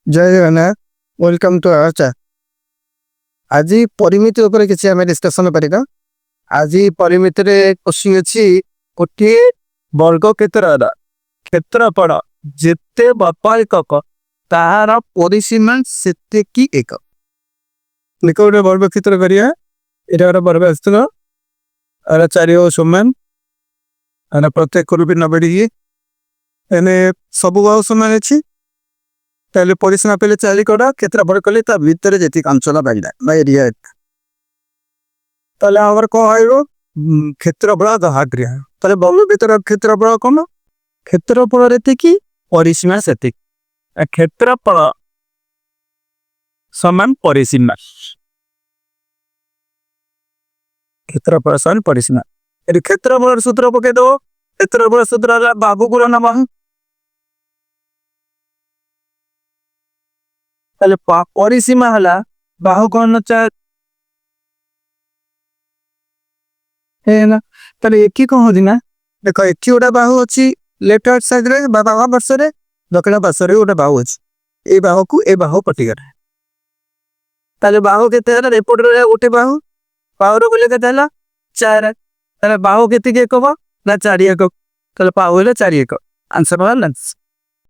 जय Jagannath. Welcome to our channel. आज परिमिति ऊपर किसी आम डिस्कसन करिका। आज परिमिति रे क्वेश्चन अछि गोटे वर्ग क्षेत्र क्षेत्रफल जेते व्यापारिक ताहार परिसीमा सेते की एक निक गोटे वर्ग क्षेत्र करिया। एटा गोटे वर्ग क्षेत्र अरे चारि समान अरे प्रत्येक को भी नबेड़ी एने सब बाहु समान अछि। ताले परिसीमा पहले चारि कड़ा क्षेत्रफल कले ता भीतर जेति अंचल बाइला बा एरिया ताले हमर को आइरो क्षेत्रफल दहाग्रिया ताले बहु भीतर क्षेत्रफल कोन क्षेत्रफल रेते की परिसीमा सेति क्षेत्रफल समान परिसीमा क्षेत्रफल समान परिसीमा ए क्षेत्रफल सूत्र पके दो। क्षेत्रफल सूत्र बाबू गुण नाम ताले परिसीमा हला बाहु कोन चा है ना। ताले एकी को होदी ना देखो एकी ओडा बाहु अछि लेफ्ट हैंड साइड रे बाबा पार्श्व रे दक्षिण पार्श्व रे ओडा बाहु अछि ए बाहु को ए बाहु पटिगर ताले बाहु केते हला रिपोर्ट रे ओटे बाहु पावर बोले केते हला 4 ताले बाहु केते के कहबो ना 4 एक ताले पावर 4 एक आंसर होला।